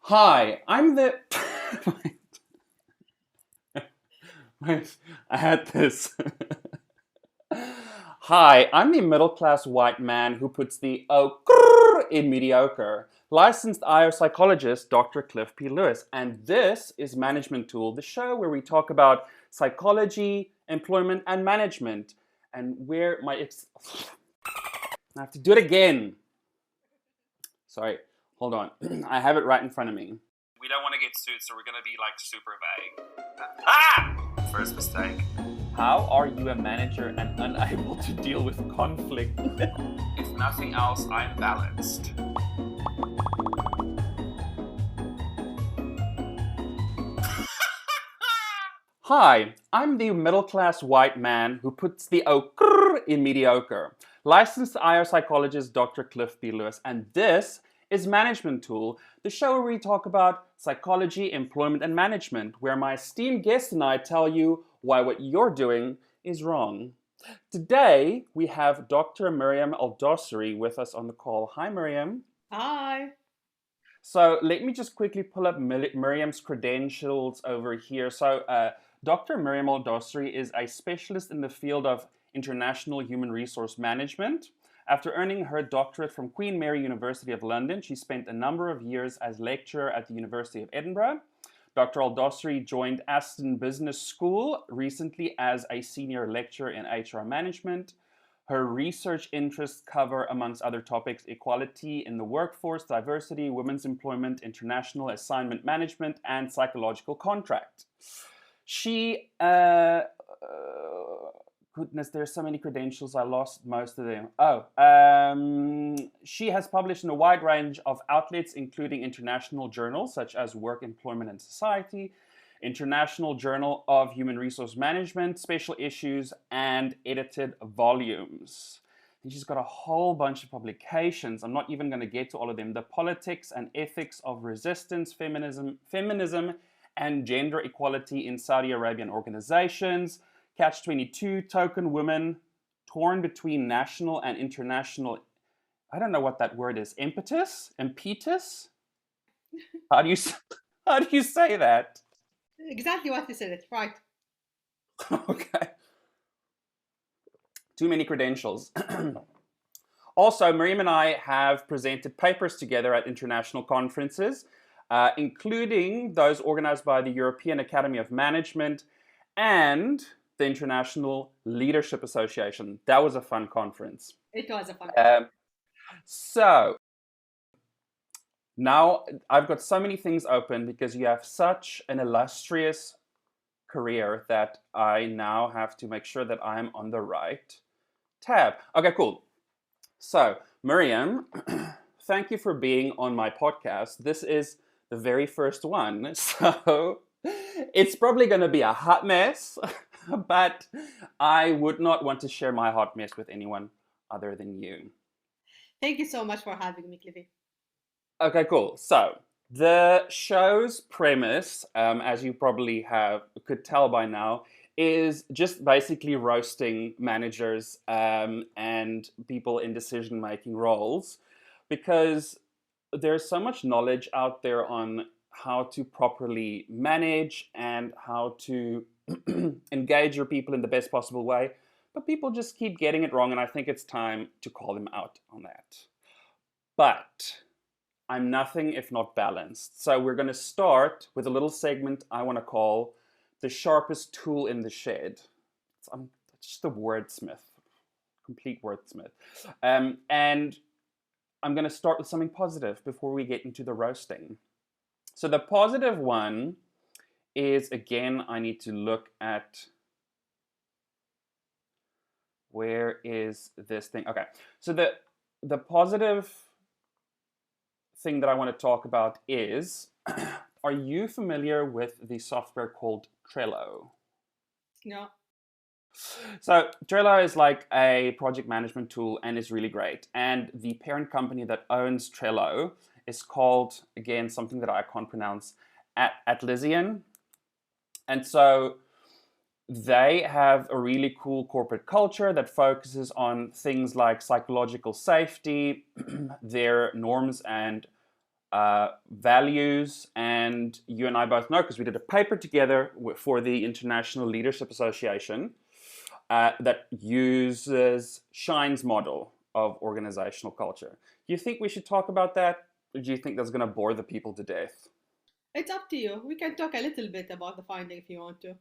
Hi, I'm the. Wait, I had this. Hi, I'm the middle class white man who puts the in mediocre. Licensed IO psychologist Dr. Clif P Lewis. And this is Management Tool, the show where we talk about psychology, employment, and management. And where I have to do it again. Sorry, hold on. I have it right in front of me. We don't want to get sued, so we're going to be like super vague. First mistake. How are you a manager and unable to deal with conflict? If nothing else, I'm balanced. Hi, I'm the middle-class white man who puts the in mediocre. Licensed IO psychologist Dr. Clif P Lewis, and this is Management Tool, the show where we talk about psychology, employment, and management, where my esteemed guest and I tell you why what you're doing is wrong. Today, we have Dr. Maryam Aldossari with us on the call. Hi, Maryam. Hi. So let me just quickly pull up Maryam's credentials over here. So Dr. Maryam Aldossari is a specialist in the field of international human resource management. After earning her doctorate from Queen Mary University of London, she spent a number of years as lecturer at the University of Edinburgh. Dr. Aldossari joined Aston Business School recently as a senior lecturer in HR management. Her research interests cover, amongst other topics, equality in the workforce, diversity, women's employment, international assignment management, and psychological contract. She, goodness, there's so many credentials, I lost most of them. She has published in a wide range of outlets, including international journals such as Work, Employment, and Society, International Journal of Human Resource Management, special issues, and edited volumes. And she's got a whole bunch of publications. I'm not even going to get to all of them. The Politics and Ethics of Resistance, Feminism, and Gender Equality in Saudi Arabian Organizations, Catch-22, Token Women, Torn Between National and International, I don't know what that word is, impetus? How do you say that? Exactly what you said, it right. Okay. Too many credentials. Also, Maryam and I have presented papers together at international conferences, including those organized by the European Academy of Management and the International Leadership Association. That was a fun conference. It was a fun conference. So, now I've got so many things open because you have such an illustrious career that I now have to make sure that I'm on the right tab. Okay, cool. So, Maryam, thank you for being on my podcast. This is the very first one, so it's probably going to be a hot mess, but I would not want to share my hot mess with anyone other than you. Thank you so much for having me, Cliffy. Okay, cool. So, the show's premise, as you probably could tell by now, is just basically roasting managers and people in decision-making roles, because there's so much knowledge out there on how to properly manage and how to engage your people in the best possible way, but people just keep getting it wrong, and I think it's time to call them out on that. But I'm nothing if not balanced. So we're going to start with a little segment I want to call the sharpest tool in the shed. I'm just a wordsmith, complete wordsmith. And I'm going to start with something positive before we get into the roasting. So the positive one is, again, I need to look at, where is this thing? Okay, so the positive thing that I want to talk about is, are you familiar with the software called Trello? No. So Trello is like a project management tool and is really great. And the parent company that owns Trello is called, again, something that I can't pronounce, Atlassian. And so they have a really cool corporate culture that focuses on things like psychological safety, their norms and values, and you and I both know because we did a paper together for the International Leadership Association that uses Shine's model of organizational culture. Do you think we should talk about that, or do you think that's going to bore the people to death? It's up to you. We can talk a little bit about the finding if you want to.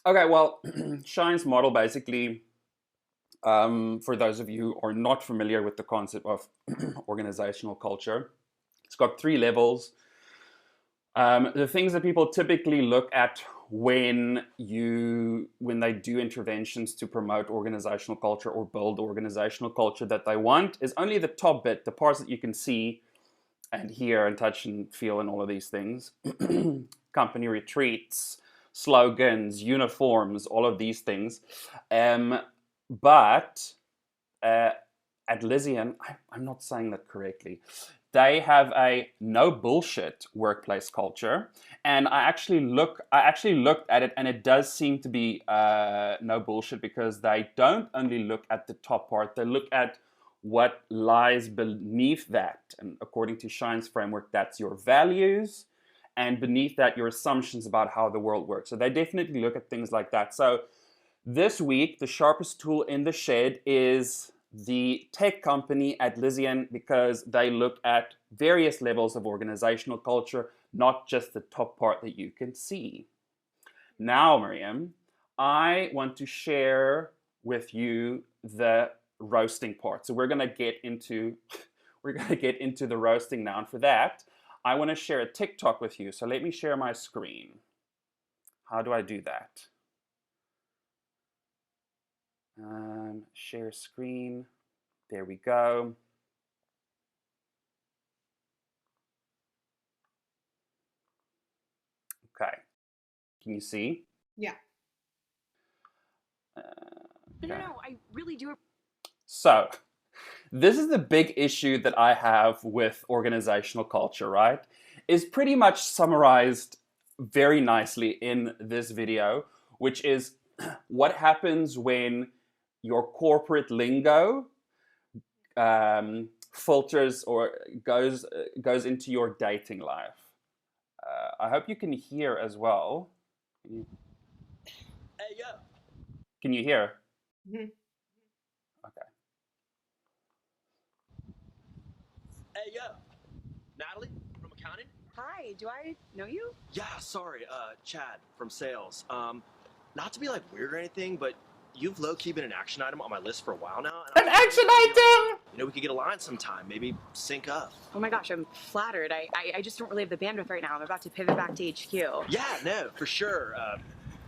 Okay, well, Shine's model basically, for those of you who are not familiar with the concept of organizational culture, it's got 3 levels. The things that people typically look at when they do interventions to promote organizational culture or build organizational culture that they want is only the top bit, the parts that you can see and hear and touch and feel and all of these things. Company retreats, slogans, uniforms, all of these things. But at Lysian, I'm not saying that correctly. They have a no bullshit workplace culture, and I actually looked at it, and it does seem to be no bullshit because they don't only look at the top part; they look at what lies beneath that. And according to Shine's framework, that's your values, and beneath that, your assumptions about how the world works. So they definitely look at things like that. So this week, the sharpest tool in the shed is the tech company at Lysian, because they look at various levels of organizational culture, not just the top part that you can see. Now, Maryam, I want to share with you the roasting part. So we're going to get into the roasting now. And for that, I want to share a TikTok with you. So let me share my screen. How do I do that? Share screen. There we go. Okay. Can you see? Yeah. No, I really do. So, this is the big issue that I have with organizational culture, right? Is pretty much summarized very nicely in this video, which is what happens when your corporate lingo filters or goes into your dating life. I hope you can hear as well. Hey, yo. Can you hear? Mhm. Okay. Hey, yo. Natalie from accounting? Hi, do I know you? Yeah, sorry, Chad from sales. Not to be like weird or anything, but you've low-key been an action item on my list for a while now. An action item! You know, we could get a line sometime, maybe sync up. Oh my gosh, I'm flattered. I just don't really have the bandwidth right now. I'm about to pivot back to HQ. Yeah, no, for sure.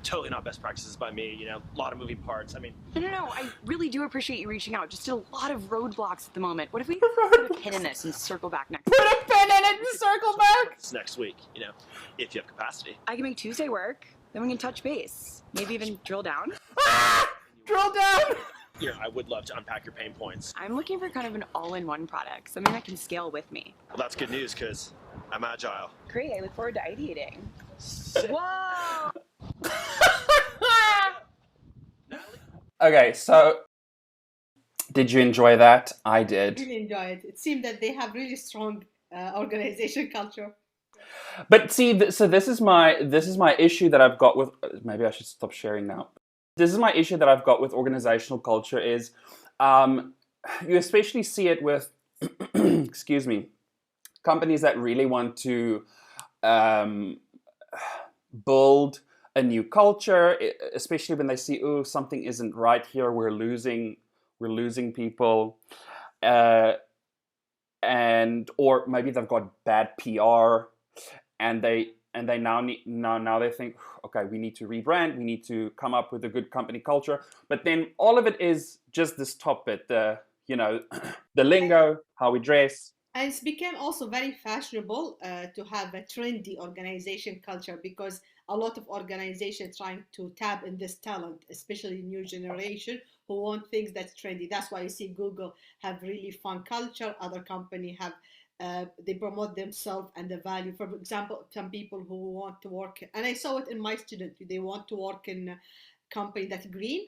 Totally not best practices by me, you know, a lot of moving parts. I mean, No, I really do appreciate you reaching out. Just a lot of roadblocks at the moment. What if we put a pin in this and circle back next Put a pin in it and circle back! it's next week, you know, if you have capacity. I can make Tuesday work, then we can touch base. Maybe even drill down. Ah! Drill down! You know, I would love to unpack your pain points. I'm looking for kind of an all-in-one product, something that can scale with me. Well, that's good news, because I'm agile. Great, I look forward to ideating. Sick. Whoa! Natalie? Okay, so did you enjoy that? I did. Really enjoy it. It seemed that they have really strong organization culture. But see, so this is my issue that I've got with. Maybe I should stop sharing now. This is my issue that I've got with organizational culture is, you especially see it with, excuse me, companies that really want to build a new culture, especially when they see, oh, something isn't right here, we're losing people, and or maybe they've got bad PR, and they now they think, okay, we need to rebrand, we need to come up with a good company culture, but then all of it is just this top bit, the the lingo, how we dress. And it's become also very fashionable to have a trendy organization culture, because a lot of organizations trying to tap in this talent, especially new generation who want things that's trendy. That's why you see Google have really fun culture. Other company have they promote themselves and the value. For example, some people who want to work, and I saw it in my student, they want to work in a company that's green.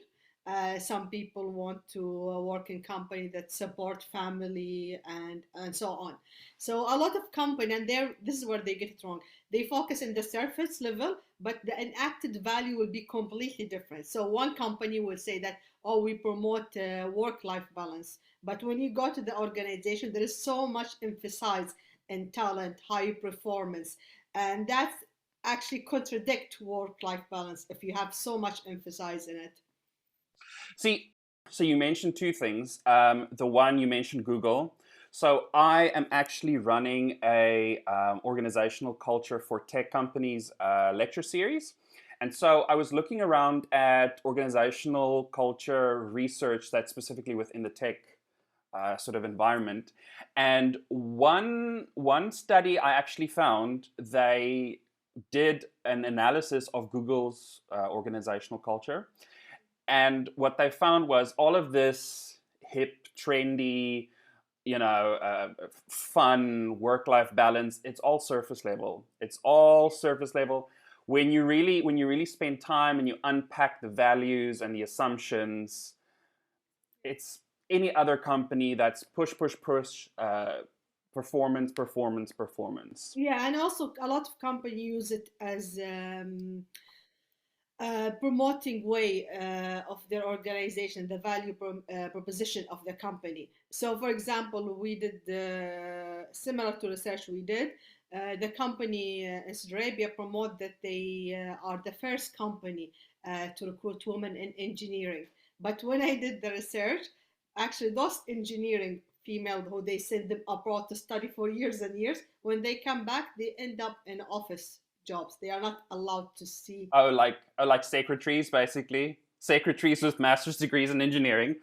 Some people want to work in company that support family and so on. So a lot of company, and there, this is where they get it wrong. They focus in the surface level, but the enacted value will be completely different. So one company will say that, oh, we promote work-life balance. But when you go to the organization, there is so much emphasized in talent, high performance. And that's actually contradict work-life balance if you have so much emphasis in it. See, so you mentioned two things. The one, you mentioned Google. So I am actually running a organizational culture for tech companies lecture series. And so I was looking around at organizational culture research that's specifically within the tech sort of environment. And one study I actually found, they did an analysis of Google's organizational culture. And what they found was all of this hip, trendy, fun work-life balance. It's all surface level. It's all surface level. When you really spend time and you unpack the values and the assumptions, it's any other company that's push, performance, performance, performance. Yeah, and also a lot of companies use it as promoting way of their organization, the value proposition of the company. So, for example, we did similar to research we did. The company in Saudi Arabia promote that they are the first company to recruit women in engineering. But when I did the research, actually those engineering female who they send them abroad to study for years and years, when they come back, they end up in office jobs. They are not allowed to see. Oh, like secretaries, basically. Secretaries with master's degrees in engineering.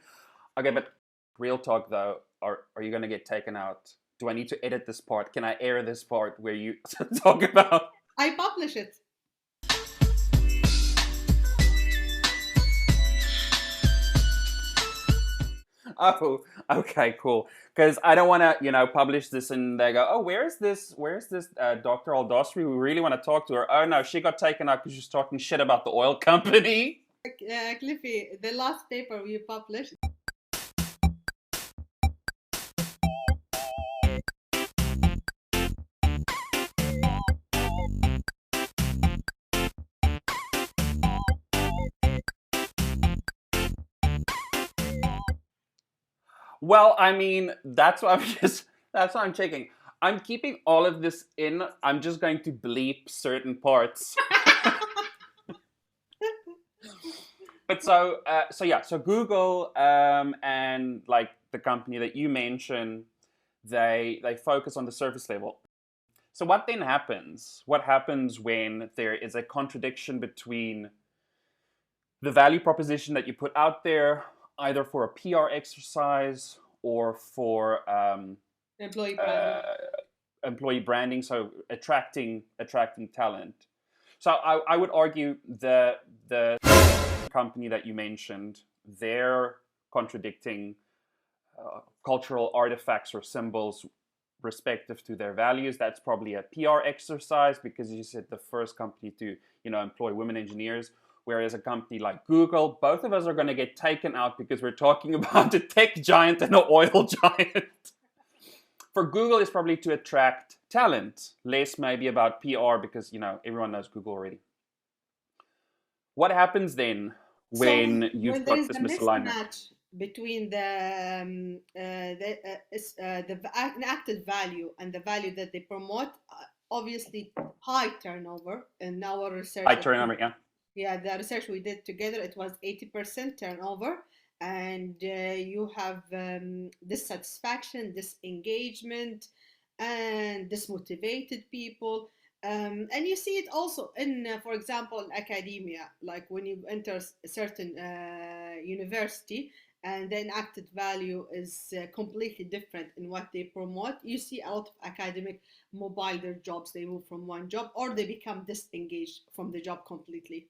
Okay, but real talk though, are you going to get taken out? Do I need to edit this part? Can I air this part where you talk about? I publish it. Oh, okay, cool. Because I don't want to, publish this and they go, oh, where's this Dr. Aldossari? We really want to talk to her. Oh no, she got taken out because she's talking shit about the oil company. Cliffy, the last paper we published. Well, I mean, that's what I'm checking. I'm keeping all of this in. I'm just going to bleep certain parts. But so Google and like the company that you mentioned, they focus on the surface level. So what then happens? What happens when there is a contradiction between the value proposition that you put out there, either for a PR exercise or for employee branding, so attracting talent. So I would argue the company that you mentioned, they're contradicting cultural artifacts or symbols respective to their values. That's probably a PR exercise because you said the first company to employ women engineers. Whereas a company like Google, both of us are going to get taken out because we're talking about a tech giant and an oil giant. For Google, it's probably to attract talent, less maybe about PR because, everyone knows Google already. What happens then when you've got this misalignment? Mismatch between the enacted value and the value that they promote, obviously high turnover in our research. High turnover, yeah. Yeah, the research we did together, it was 80% turnover, and you have dissatisfaction, disengagement, and dismotivated people. And you see it also in, for example, in academia, like when you enter a certain university and the enacted value is completely different in what they promote, you see a lot of academic mobile their jobs. They move from one job or they become disengaged from the job completely.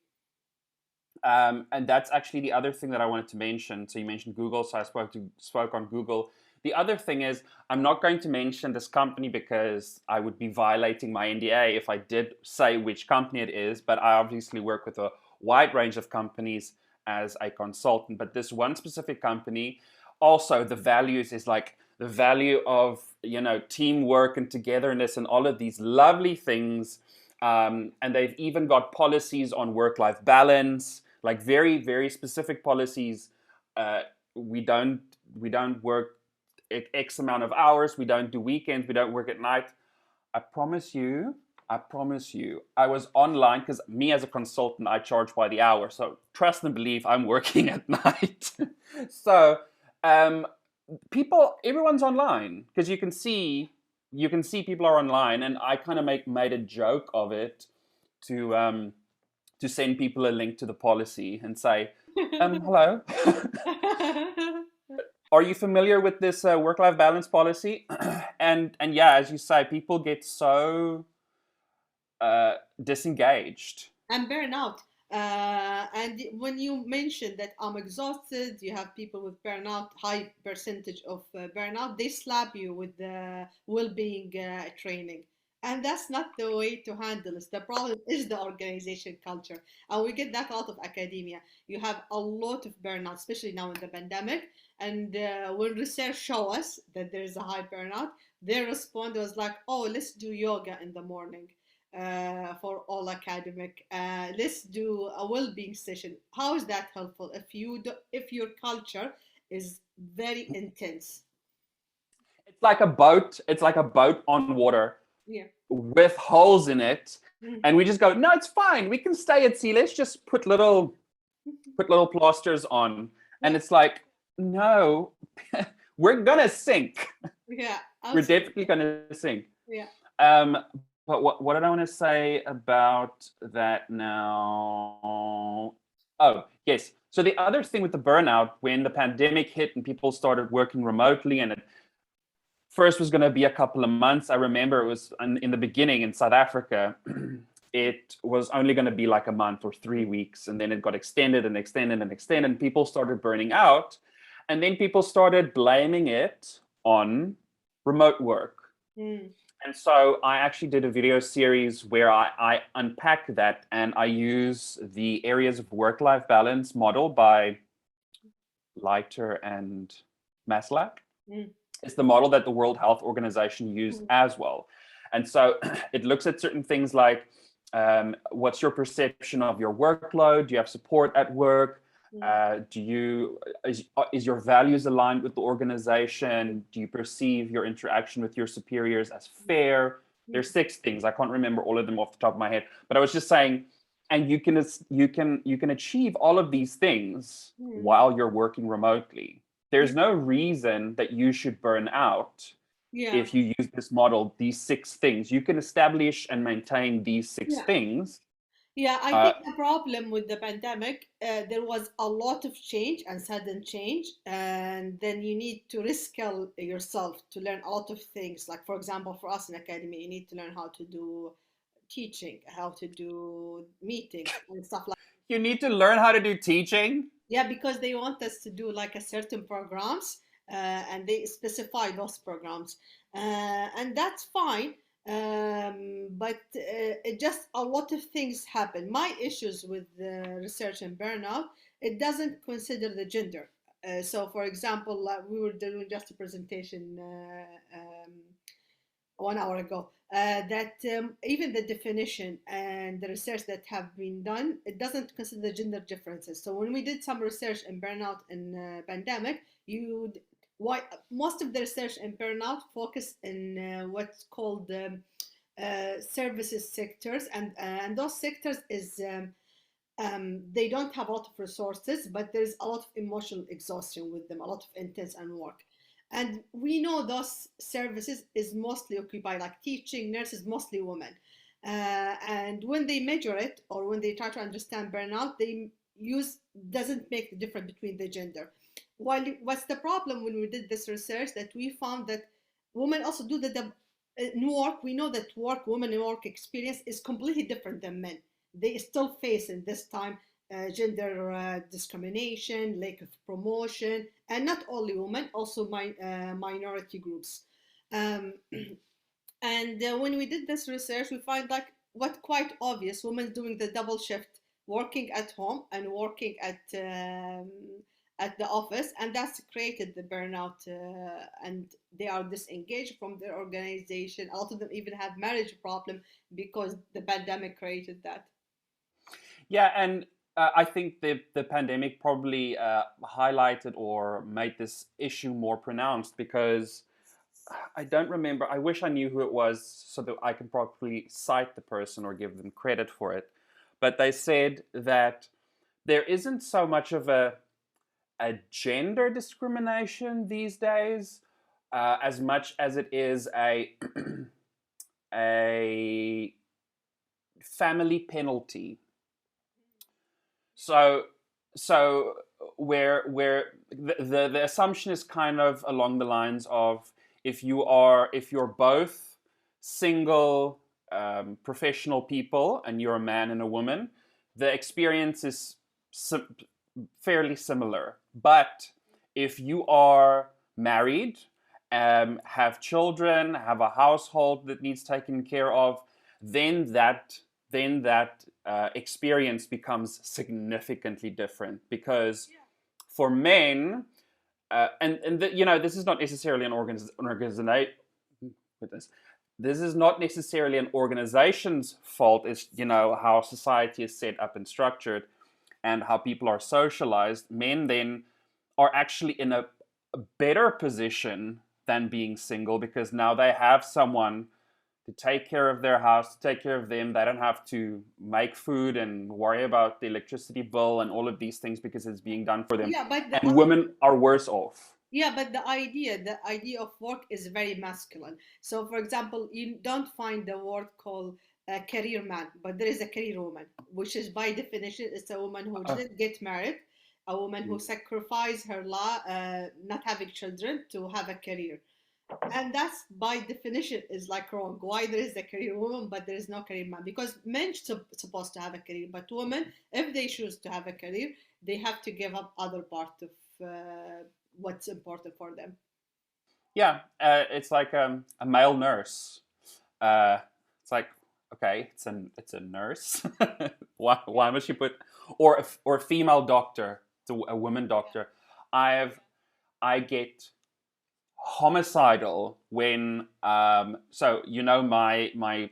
And that's actually the other thing that I wanted to mention. So you mentioned Google, so I spoke on Google. The other thing is, I'm not going to mention this company because I would be violating my NDA if I did say which company it is, but I obviously work with a wide range of companies as a consultant. But this one specific company, also the values is like the value of, you know, teamwork and togetherness and all of these lovely things. And they've even got policies on work-life balance, like very, very specific policies. We don't work X amount of hours. We don't do weekends. We don't work at night. I promise you, I was online because me as a consultant, I charge by the hour. So trust and believe I'm working at night. So everyone's online because you can see people are online, and I kind of made a joke of it to send people a link to the policy and say, hello. Are you familiar with this work-life balance policy? and yeah, as you say, people get so disengaged. And burnout. And when you mentioned that I'm exhausted, you have people with burnout, high percentage of burnout, they slap you with the well-being training. And that's not the way to handle this. The problem is the organization culture. And we get that out of academia. You have a lot of burnout, especially now in the pandemic. And when research show us that there is a high burnout, their response was like, oh, let's do yoga in the morning. For all academic, let's do a well-being session. How is that helpful if your culture is very intense? It's like a boat. It's like a boat on water. Yeah. With holes in it, and we just go, no, it's fine. We can stay at sea. Let's just put little plasters on, and it's like, no, we're gonna sink. Yeah, we're definitely gonna sink. Yeah. But what did I want to say about that now? Oh, yes. So the other thing with the burnout, when the pandemic hit and people started working remotely, and it first was going to be a couple of months. I remember it was in the beginning in South Africa, it was only going to be like a month or 3 weeks. And then it got extended and extended and extended. And people started burning out. And then people started blaming it on remote work. And so I actually did a video series where I unpack that, and I use the areas of work-life balance model by Leiter and Maslach. It's the model that the World Health Organization used as well. And so it looks at certain things like, what's your perception of your workload? Do you have support at work? Is your values aligned with the organization? Do you perceive your interaction with your superiors as fair? There's 6 things. I can't remember all of them off the top of my head, but I was just saying, and you can achieve all of these things while you're working remotely. There's no reason that you should burn out if you use this model, these 6 things. You can establish and maintain these 6 things. Yeah, I think the problem with the pandemic, there was a lot of change and sudden change, and then you need to reskill yourself to learn a lot of things. Like, for example, for us in academy, you need to learn how to do teaching, how to do meetings and stuff like that. You need to learn how to do teaching? Yeah, because they want us to do like a certain programs, and they specify those programs, and that's fine. But it just a lot of things happen. My issues with research and burnout, it doesn't consider the gender. So, for example, we were doing just a presentation 1 hour ago, that even the definition and the research that have been done, it doesn't consider gender differences. So when we did some research in burnout and pandemic, most of the research in burnout focus in what's called services sectors, and those sectors is they don't have a lot of resources, but there's a lot of emotional exhaustion with them, a lot of intense and work. And we know those services is mostly occupied, like teaching, nurses, mostly women. And when they measure it, or when they try to understand burnout, they doesn't make the difference between the gender. What's the problem when we did this research, that we found that women also do the in work. We know that women in work experience is completely different than men. They still face in this time gender discrimination, lack of promotion, and not only women, also minority groups. And when we did this research, we find like what quite obvious: women doing the double shift working at home and working at the office, and that's created the burnout, and they are disengaged from their organization. A lot of them even have marriage problem because the pandemic created that. Yeah, and I think the pandemic probably highlighted or made this issue more pronounced because I don't remember. I wish I knew who it was so that I can properly cite the person or give them credit for it. But they said that there isn't so much of a gender discrimination these days as much as it is a family penalty. So so where the assumption is kind of along the lines of if you're both single professional people and you're a man and a woman, the experience is fairly similar. But if you are married, have children, have a household that needs taken care of, then that experience becomes significantly different because for men, this is not necessarily an organization. This is not necessarily an organization's fault. It's how society is set up and structured, and how people are socialized. Men then are actually in a better position than being single because now they have someone to take care of their house, to take care of them. They don't have to make food and worry about the electricity bill and all of these things because it's being done for them. Yeah, but And women are worse off. yeah, but the idea of work is very masculine. So, for example, you don't find the word called a career man, but there is a career woman, which is by definition it's a woman who didn't get married, a woman who sacrificed her not having children to have a career, and that's by definition is like wrong. Why there is a career woman but there is no career man? Because men supposed to have a career, but women, if they choose to have a career, they have to give up other part of what's important for them. Yeah, it's like a male nurse. It's like, okay, it's a nurse. Why must you put or a female doctor, a woman doctor? I get homicidal when so my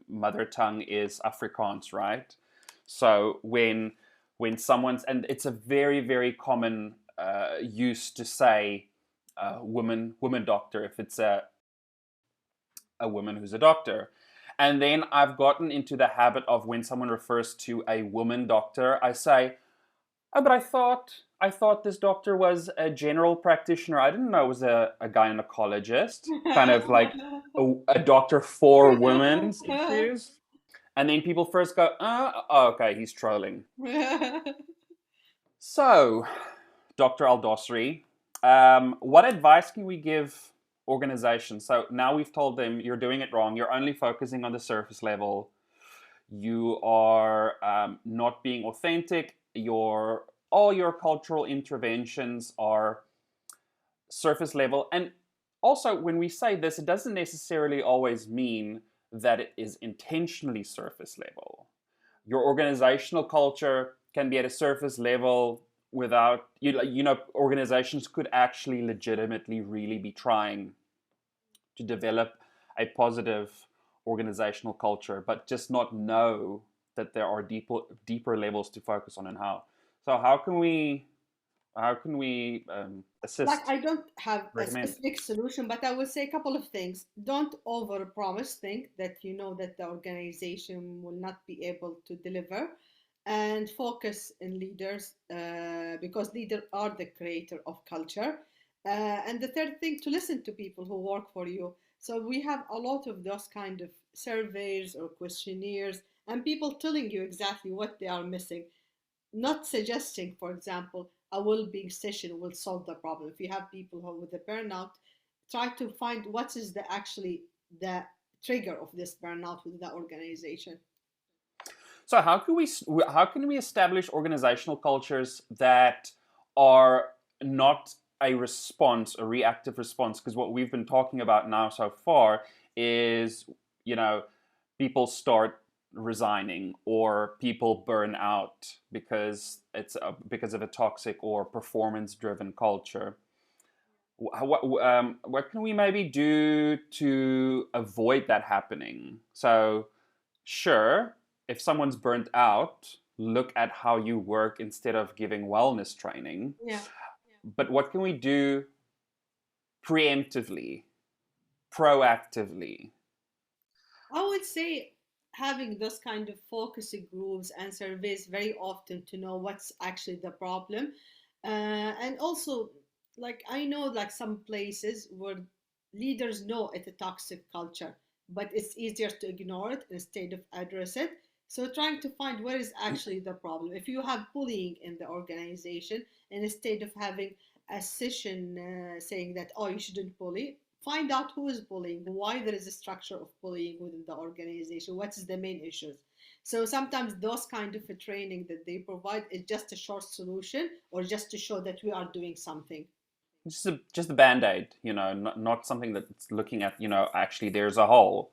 mother tongue is Afrikaans, right? So when someone's, and it's a very very common use to say woman doctor if it's a woman who's a doctor. And then I've gotten into the habit of when someone refers to a woman doctor, I say, oh, but I thought this doctor was a general practitioner. I didn't know it was a gynecologist, kind of like a doctor for women's issues. And then people first go, oh, okay, he's trolling. So, Dr. Aldossari, what advice can we give organizations? So now we've told them you're doing it wrong. You're only focusing on the surface level. You are not being authentic. All your cultural interventions are surface level. And also, when we say this, it doesn't necessarily always mean that it is intentionally surface level. Your organizational culture can be at a surface level without, organizations could actually legitimately really be trying to develop a positive organizational culture, but just not know that there are deeper levels to focus on and how. So how can we assist? Like, I don't have a Recommend? specific solution, but I will say a couple of things. Don't over promise, think that you know that the organization will not be able to deliver, and focus in leaders, because leaders are the creator of culture. And the third thing, to listen to people who work for you. So we have a lot of those kind of surveys or questionnaires, and people telling you exactly what they are missing, not suggesting, for example, a well-being session will solve the problem. If you have people who with a burnout, try to find what is the trigger of this burnout with the organization. So how can we establish organizational cultures that are not a reactive response? Because what we've been talking about now so far is, people start resigning or people burn out because because of a toxic or performance-driven culture. What can we maybe do to avoid that happening? So, sure, if someone's burnt out, look at how you work instead of giving wellness training. Yeah. But what can we do preemptively, proactively? I would say having those kind of focus groups and surveys very often to know what's actually the problem. And also, like I know like some places where leaders know it's a toxic culture, but it's easier to ignore it instead of address it. So trying to find where is actually the problem. If you have bullying in the organization, and instead of having a session saying that, oh, you shouldn't bully, find out who is bullying, why there is a structure of bullying within the organization, what is the main issues. So sometimes those kind of a training that they provide is just a short solution or just to show that we are doing something. Just a band-aid, not something that's looking at, actually there's a hole.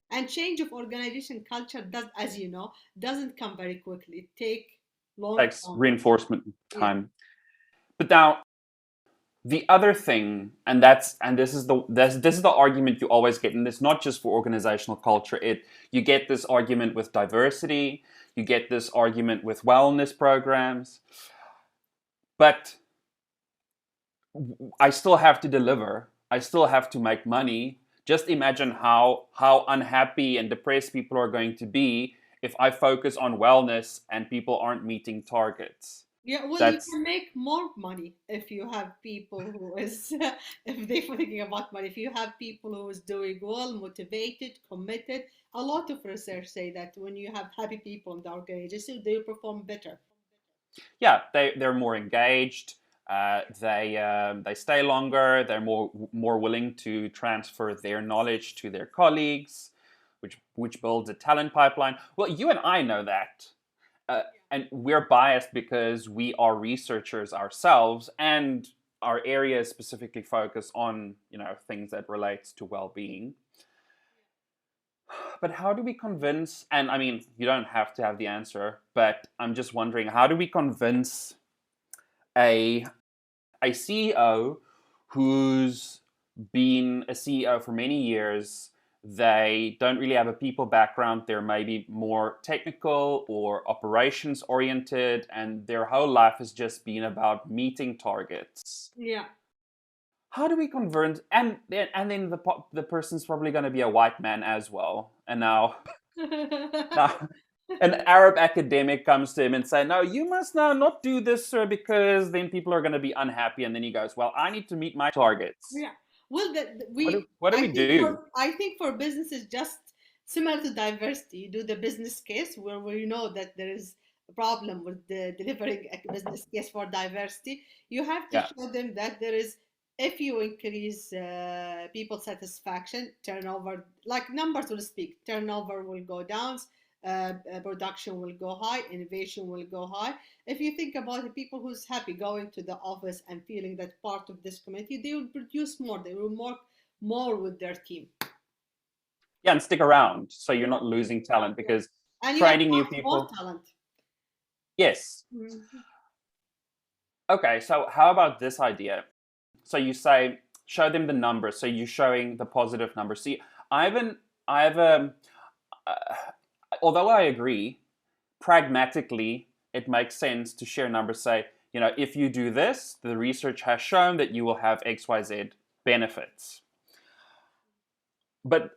And change of organization culture does, as you know, doesn't come very quickly. It take long Takes time. reinforcement Yeah. time. But now the other thing, and this is the argument you always get, and it's not just for organizational culture. You get this argument with diversity, you get this argument with wellness programs, but I still have to deliver. I still have to make money. Just imagine how unhappy and depressed people are going to be if I focus on wellness and people aren't meeting targets. Yeah, well, you That's can make more money if you have people who is, if they're thinking about money, if you have people who is doing well, motivated, committed. A lot of research say that when you have happy people in the organization, they perform better. yeah, they're more engaged. They stay longer. They're more willing to transfer their knowledge to their colleagues, which builds a talent pipeline. Well, you and I know that, and we're biased because we are researchers ourselves, and our area is specifically focused on things that relates to well-being. But how do we convince? And I mean, you don't have to have the answer, but I'm just wondering, how do we convince a CEO who's been a CEO for many years? They don't really have a people background. They're maybe more technical or operations oriented, and their whole life has just been about meeting targets. Yeah. How do we convert? And then the person's probably going to be a white man as well. And now an Arab academic comes to him and say, "No, you must now not do this, sir, because then people are going to be unhappy." And then he goes, "Well, I need to meet my targets." Yeah. Well, What do we do? I think for businesses, just similar to diversity, you do the business case where we know that there is a problem with the delivering a business case for diversity. You have to Yeah. show them that there is, if you increase people satisfaction, turnover, like numbers will speak, turnover will go down, production will go high, innovation will go high. If you think about the people who's happy going to the office and feeling that part of this community, they will produce more, they will work more with their team. Yeah, and stick around so you're not losing talent, because And you training new attract more people. talent. Yes. Mhm. Okay, so how about this idea? So you say, show them the numbers. So you're showing the positive numbers. See, I have a, uh, although I agree, pragmatically, it makes sense to share numbers. Say, if you do this, the research has shown that you will have XYZ benefits. But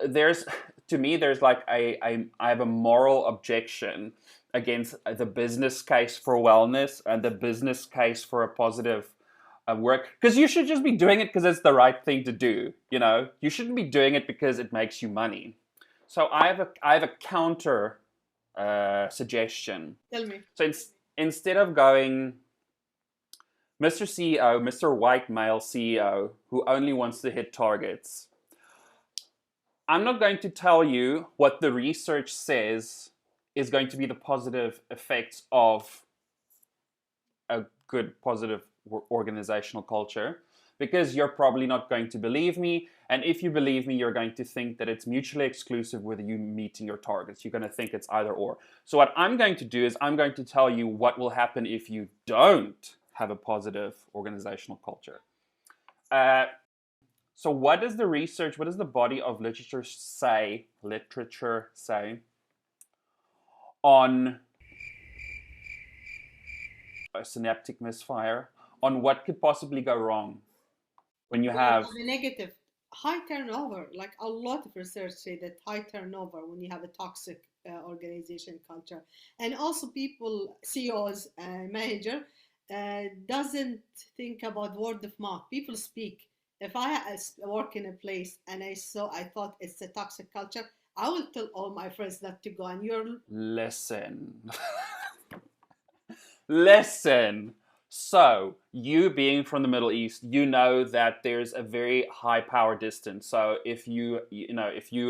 to me, there's like I have a moral objection against the business case for wellness and the business case for a positive work, because you should just be doing it because it's the right thing to do. You shouldn't be doing it because it makes you money. So I have a counter suggestion. Tell me. So instead of going, Mr. CEO, Mr. White male CEO who only wants to hit targets, I'm not going to tell you what the research says is going to be the positive effects of a good, positive organizational culture. because you're probably not going to believe me. And if you believe me, you're going to think that it's mutually exclusive with you meeting your targets. You're going to think it's either or. So what I'm going to do is I'm going to tell you what will happen if you don't have a positive organizational culture. So what does the research, what does the body of literature say on a synaptic misfire, on what could possibly go wrong when you have a negative high turnover? Like a lot of research say that high turnover when you have a toxic organization culture, and also people, CEOs, manager, doesn't think about word of mouth. People speak. If I work in a place and I thought it's a toxic culture, I will tell all my friends not to go. And listen. Listen. So, you being from the Middle East, you know that there's a very high power distance. So, if you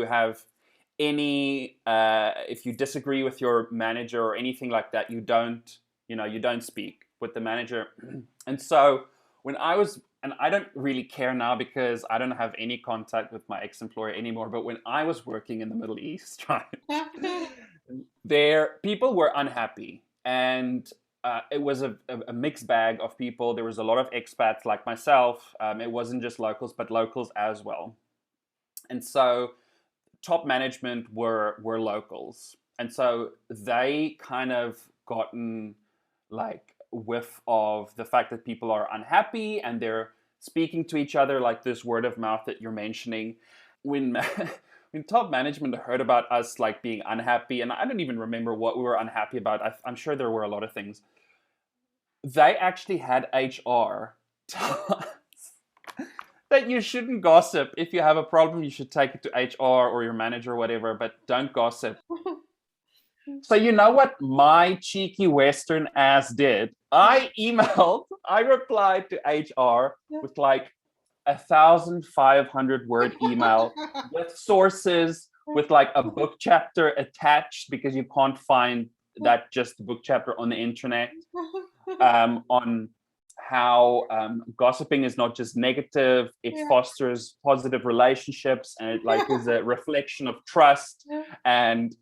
have any, if you disagree with your manager or anything like that, you don't speak with the manager. And so, when I was, and I don't really care now because I don't have any contact with my ex-employer anymore, but when I was working in the Middle East, right, people were unhappy, and it was a mixed bag of people. There was a lot of expats like myself. It wasn't just locals, but locals as well. And so top management were locals. And so they kind of gotten like whiff of the fact that people are unhappy and they're speaking to each other, like this word of mouth that you're mentioning. When top management heard about us like being unhappy, and I don't even remember what we were unhappy about. I'm sure there were a lot of things. They actually had HR tell us that you shouldn't gossip. If you have a problem, you should take it to HR or your manager or whatever, but don't gossip. So you know what my cheeky Western ass did? I replied to HR with like 1,500 word email with sources, with like a book chapter attached, because you can't find that just book chapter on the internet, on how gossiping is not just negative, it fosters positive relationships, and it like is a reflection of trust. And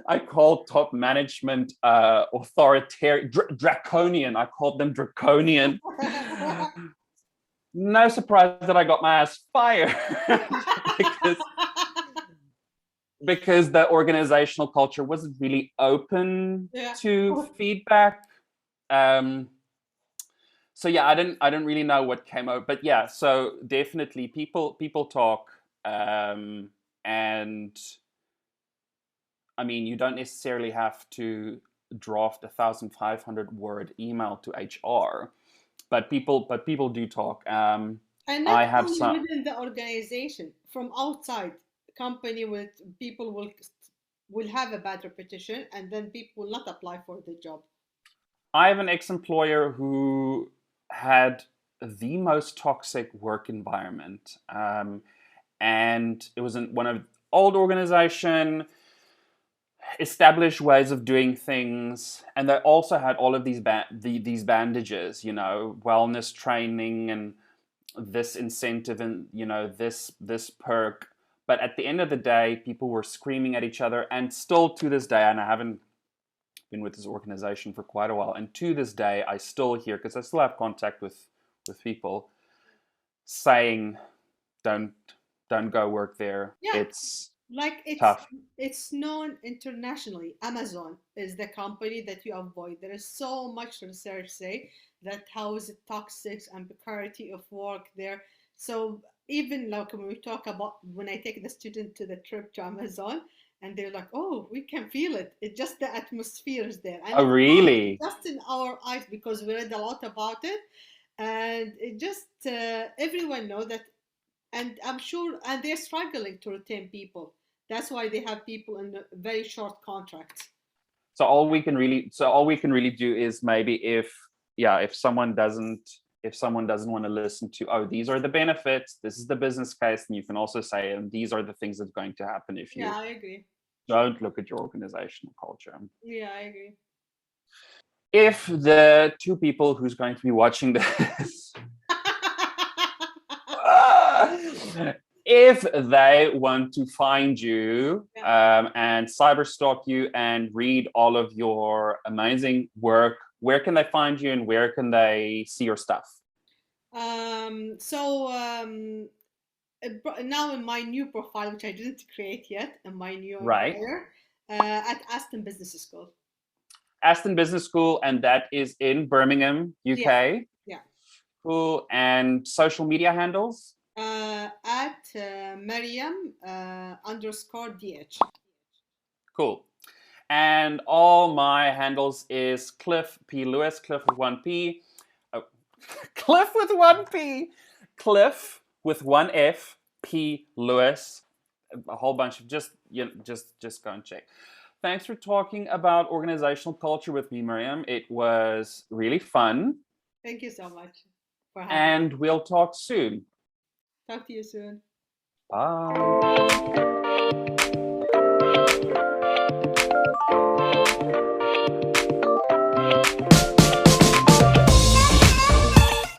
I called top management authoritarian, draconian. I called them draconian. No surprise that I got my ass fired because the organizational culture wasn't really open to feedback. So yeah, I don't really know what came out, but yeah, so definitely people talk, and I mean, you don't necessarily have to draft 1,500 word email to HR, but people do talk. And not I have only some within the organization, from outside company, with people will have a bad repetition, and then people will not apply for the job. I have an ex-employer who had the most toxic work environment, and it was in one of old organization, established ways of doing things, and they also had all of these these bandages, wellness training and this incentive and this perk. But at the end of the day, people were screaming at each other, and still to this day, and I haven't been with this organization for quite a while, and to this day I still hear, because I still have contact with people, saying don't go work there. It's tough. It's known internationally. Amazon is the company that you avoid. There is so much research say that how is it toxic and precarity of work there. So even like when we talk about, when I take the student to the trip to Amazon, and they're like, oh, we can feel it. It's just the atmosphere is there. And oh, really? Just in our eyes, because we read a lot about it. And it just, everyone know that. And I'm sure, and they're struggling to retain people. That's why they have people in very short contracts. So all we can really do is maybe if someone doesn't want to listen to, oh, these are the benefits, this is the business case, and you can also say, and these are the things that's going to happen if you I agree. don't look at your organizational culture. Yeah, I agree. If the two people who's going to be watching this If they want to find you and cyberstalk you and read all of your amazing work, where can they find you and where can they see your stuff? Now in my new profile, which I didn't create yet, in my new Right. employer, at Aston Business School. Aston Business School, and that is in Birmingham, UK. Yeah. Cool. And social media handles? At Maryam _DH. Cool. And all my handles is Clif P Lewis, Clif with one P. Oh, Clif with one P. Clif with one F, P Lewis. A whole bunch of just go and check. Thanks for talking about organizational culture with me, Maryam. It was really fun. Thank you so much for having me. And we'll talk soon. Talk to you soon. Bye.